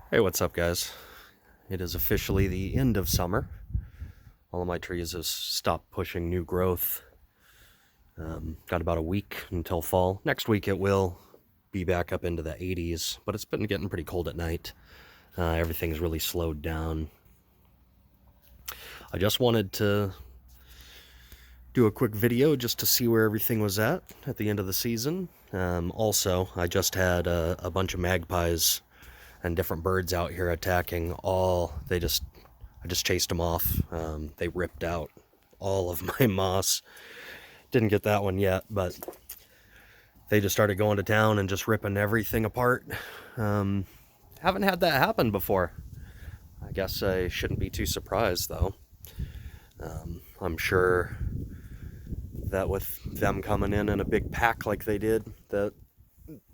Hey, what's up, guys? It is officially the end of summer. All of my trees have stopped pushing new growth. Got about a week until fall. Next week it will be back up into the 80s, but it's been getting pretty cold at night. Everything's really slowed down. I just wanted to do a quick video just to see where everything was at the end of the season. Also, I just had a bunch of magpies and different birds out here attacking I just chased them off. They ripped out all of my moss. Didn't get that one yet, but they just started going to town and just ripping everything apart. Haven't had that happen before. I guess I shouldn't be too surprised, though. I'm sure that with them coming in a big pack like they did, that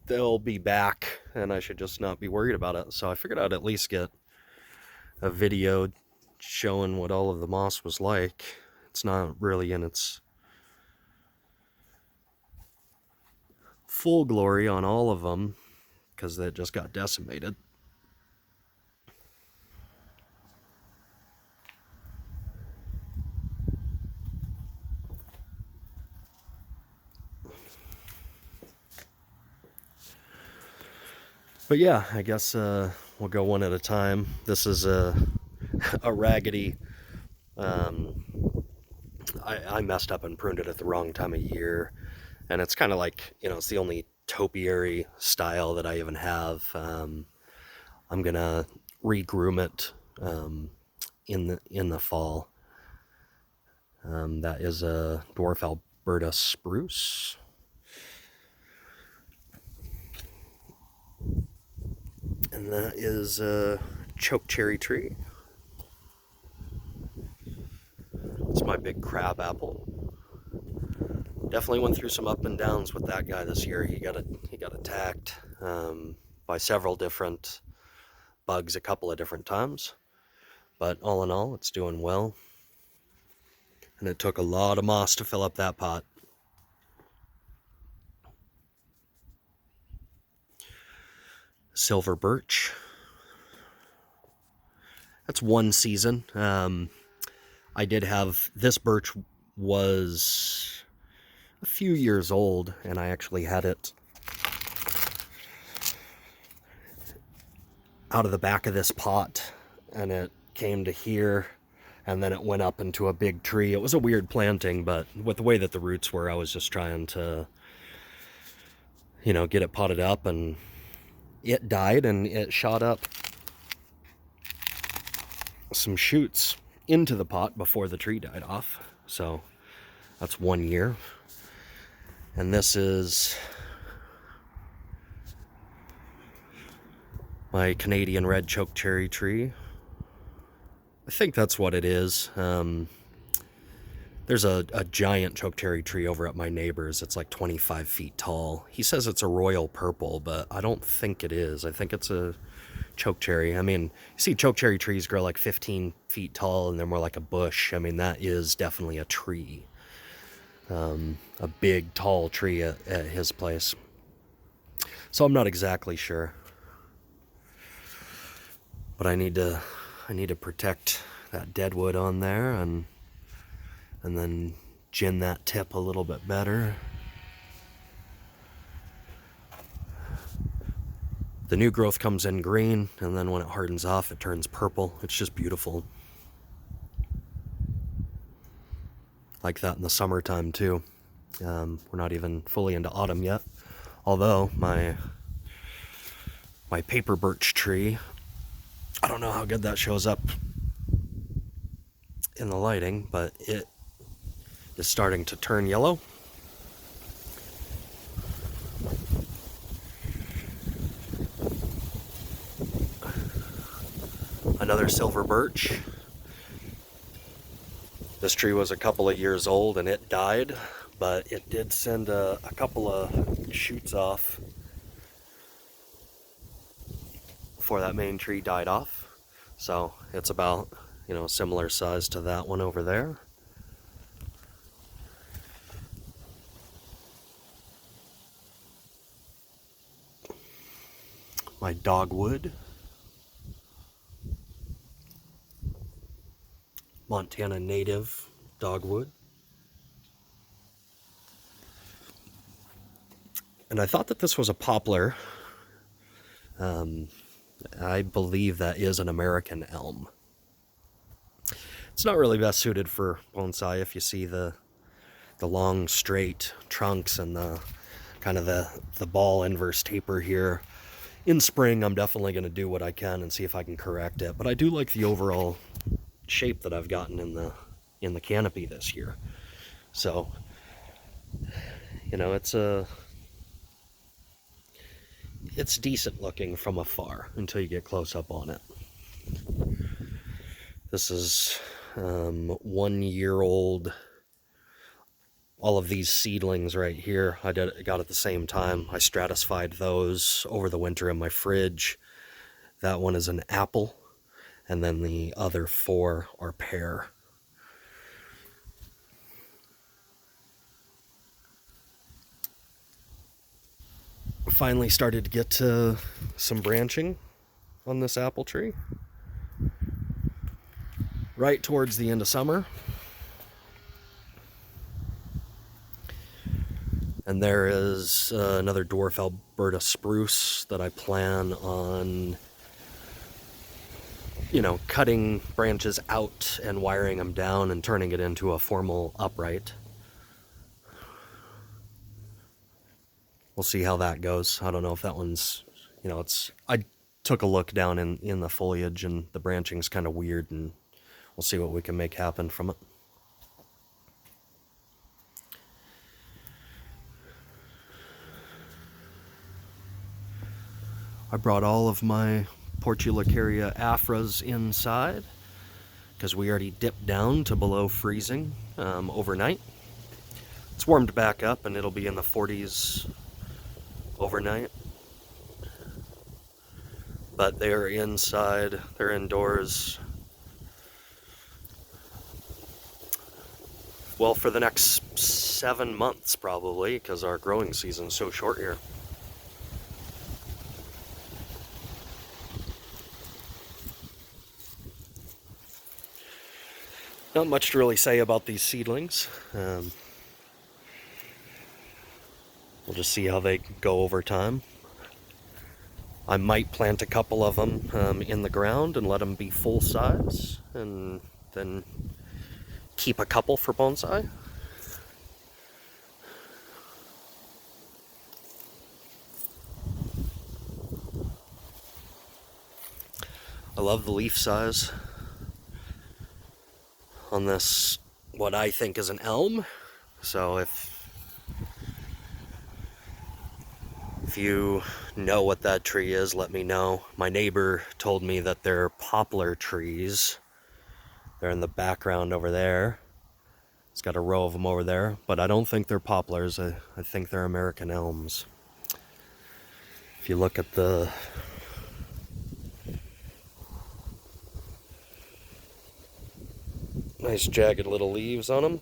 they'll be back and I should just not be worried about it. So I figured I'd at least get a video showing what all of the moss was like. It's not really in its full glory on all of them because they just got decimated. But yeah, I guess we'll go one at a time. This is a raggedy. I messed up and pruned it at the wrong time of year, and it's kind of like, it's the only topiary style that I even have. I'm gonna regroom it in the fall. That is a dwarf alberta spruce. And that is a chockcherry tree. It's my big crabapple. Definitely went through some up and downs with that guy this year. He got attacked by several different bugs a couple of different times. But all in all, it's doing well. And it took a lot of moss to fill up that pot. Silver birch. That's one season. I did have, this birch was a few years old, and I actually had it out of the back of this pot, and it came to here, and then it went up into a big tree. It was a weird planting, but with the way that the roots were, I was just trying to, get it potted up, and it died, and it shot up some shoots into the pot before the tree died off. So that's 1 year. And this is my Canadian red chokecherry tree. I think that's what it is. There's a giant chokecherry tree over at my neighbor's. It's like 25 feet tall. He says it's a royal purple, but I don't think it is. I think it's a chokecherry. I mean, you see chokecherry trees grow like 15 feet tall and they're more like a bush. I mean, that is definitely a tree. A big, tall tree at his place. So I'm not exactly sure. But I need to protect that dead wood on there and then gin that tip a little bit better. The new growth comes in green, and then when it hardens off, it turns purple. It's just beautiful. Like that in the summertime too. We're not even fully into autumn yet. Although my paper birch tree, I don't know how good that shows up in the lighting, but it is starting to turn yellow. Another silver birch. This tree was a couple of years old and it died, but it did send a couple of shoots off before that main tree died off. So it's about, similar size to that one over there. My dogwood. Montana native dogwood. And I thought that this was a poplar. I believe that is an American elm. It's not really best suited for bonsai if you see the long straight trunks and the kind of the ball inverse taper here. In spring, I'm definitely going to do what I can and see if I can correct it. But I do like the overall shape that I've gotten in the canopy this year. So, you know, it's decent looking from afar until you get close up on it. This is 1 year old. All of these seedlings right here, I got at the same time. I stratified those over the winter in my fridge. That one is an apple, and then the other 4 are pear. Finally started to get some branching on this apple tree. Right towards the end of summer. And there is another dwarf Alberta spruce that I plan on, you know, cutting branches out and wiring them down and turning it into a formal upright. We'll see how that goes. I don't know if that one's, you know, I took a look down in the foliage and the branching's kind of weird, and we'll see what we can make happen from it. I brought all of my Portulacaria afras inside because we already dipped down to below freezing overnight. It's warmed back up and it'll be in the 40s overnight. But they're inside, they're indoors. Well, for the next 7 months probably, because our growing season's so short here. Not much to really say about these seedlings. We'll just see how they go over time. I might plant a couple of them in the ground and let them be full size, and then keep a couple for bonsai. I love the leaf size on this, what I think is an elm. So if you know what that tree is, let me know. My neighbor told me that they're poplar trees. They're in the background over there. It's got a row of them over there, but I don't think they're poplars. I think they're American elms. If you look at the nice jagged little leaves on them.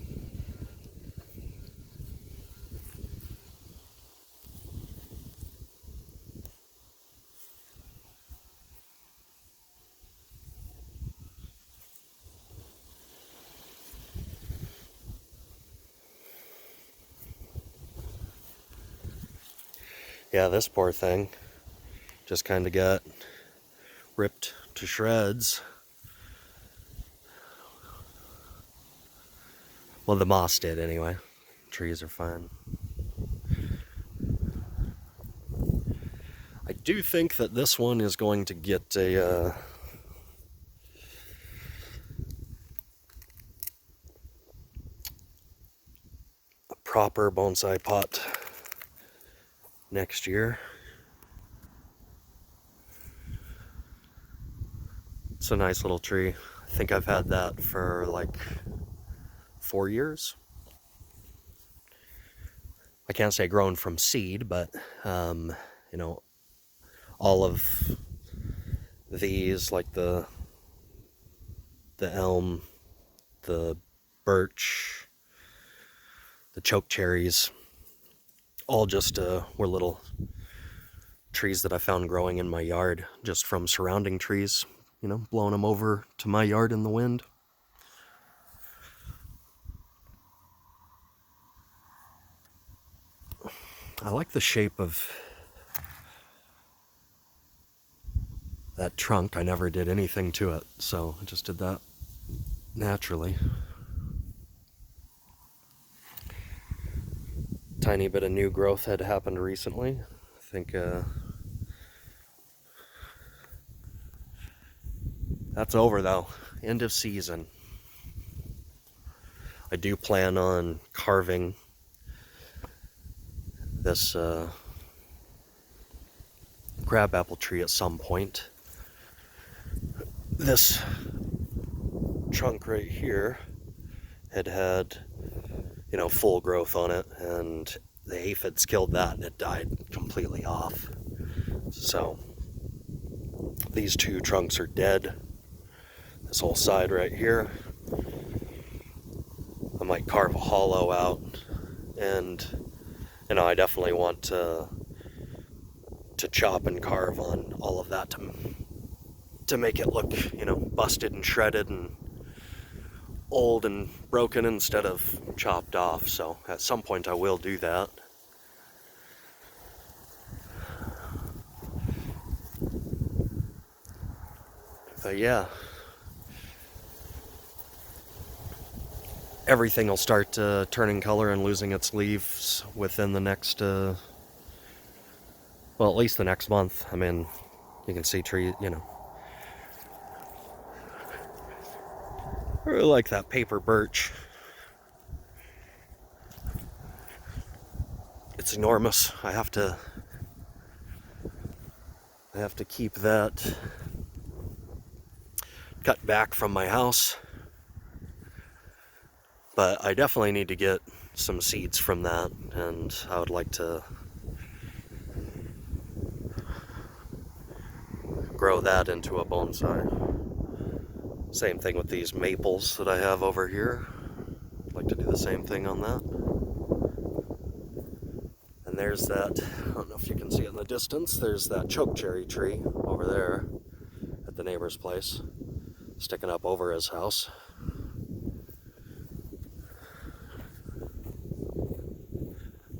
Yeah, this poor thing just kind of got ripped to shreds. Well, the moss did anyway. Trees are fine. I do think that this one is going to get a proper bonsai pot next year. It's a nice little tree. I think I've had that for like 4 years. I can't say grown from seed, but you know, all of these, like the elm, the birch, the chokecherries, all just were little trees that I found growing in my yard just from surrounding trees, you know, blowing them over to my yard in the wind. I like the shape of that trunk. I never did anything to it, so I just did that naturally. Tiny bit of new growth had happened recently. I think that's over though. End of season. I do plan on carving this crabapple tree at some point. This trunk right here had full growth on it, and the aphids killed that and it died completely off. So these two trunks are dead. This whole side right here, I might carve a hollow out, and I definitely want to chop and carve on all of that to make it look, busted and shredded and old and broken instead of chopped off. So at some point I will do that. But yeah, everything will start turning color and losing its leaves within the next, well, at least the next month. I mean, you can see trees, I really like that paper birch. It's enormous. I have to keep that cut back from my house. But I definitely need to get some seeds from that, and I would like to grow that into a bonsai. Same thing with these maples that I have over here. I'd like to do the same thing on that. And there's that, I don't know if you can see it in the distance, there's that chockcherry tree over there at the neighbor's place, sticking up over his house.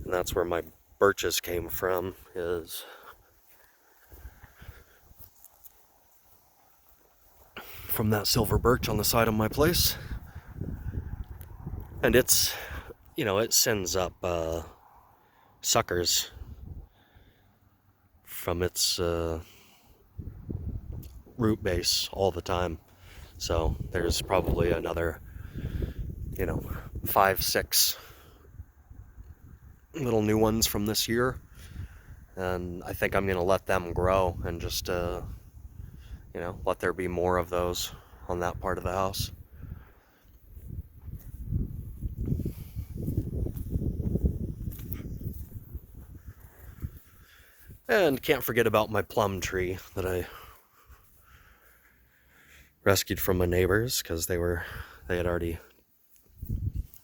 And that's where my birches came from, is from that silver birch on the side of my place. And it's, it sends up suckers from its root base all the time. So there's probably another, 5, 6 little new ones from this year. And I think I'm going to let them grow and just, let there be more of those on that part of the house. And can't forget about my plum tree that I rescued from my neighbors, because they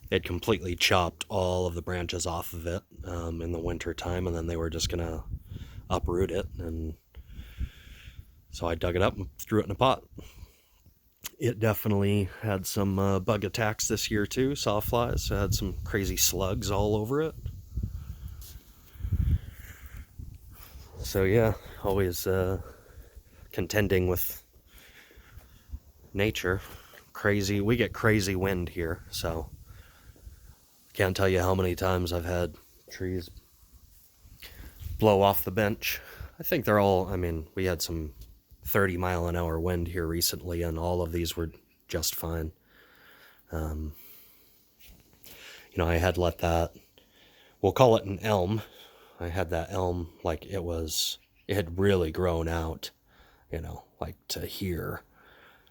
had completely chopped all of the branches off of it in the winter time, and then they were just gonna uproot it, and so I dug it up and threw it in a pot. It definitely had some bug attacks this year too, sawflies. It had some crazy slugs all over it. So yeah, always contending with nature. We get crazy wind here, so can't tell you how many times I've had trees blow off the bench. I think they're all, we had some 30-mile-an-hour wind here recently, and all of these were just fine. I had let that, we'll call it an elm. I had that elm, like it had really grown out, like to here,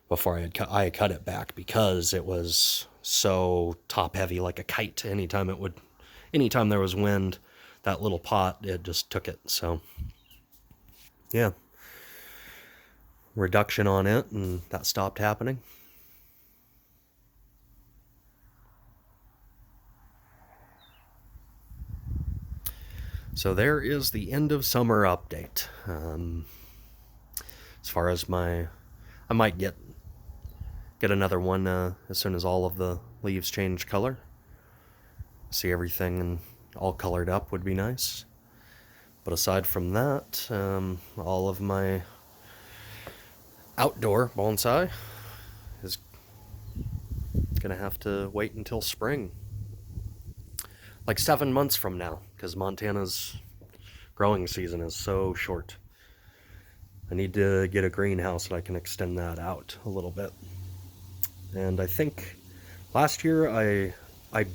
before I had cut it back, because it was so top heavy, like a kite. Anytime there was wind, that little pot, it just took it. So yeah, reduction on it, and that stopped happening. So there is the end of summer update. As far as I might get another one as soon as all of the leaves change color. See everything and all colored up would be nice. But aside from that, all of my outdoor bonsai is gonna have to wait until spring. Like 7 months from now, because Montana's growing season is so short. I need to get a greenhouse that I can extend that out a little bit. And I think last year I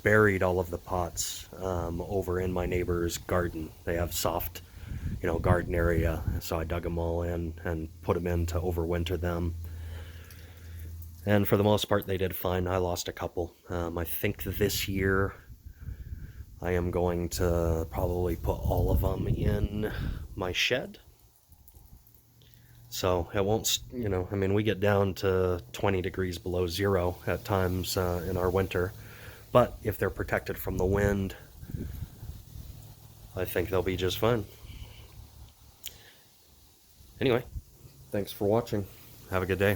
buried all of the pots over in my neighbor's garden. They have soft, garden area, so I dug them all in and put them in to overwinter them. And for the most part, they did fine. I lost a couple. I think this year I am going to probably put all of them in my shed. So it won't, we get down to 20 degrees below zero at times in our winter. But if they're protected from the wind, I think they'll be just fine. Anyway, thanks for watching. Have a good day.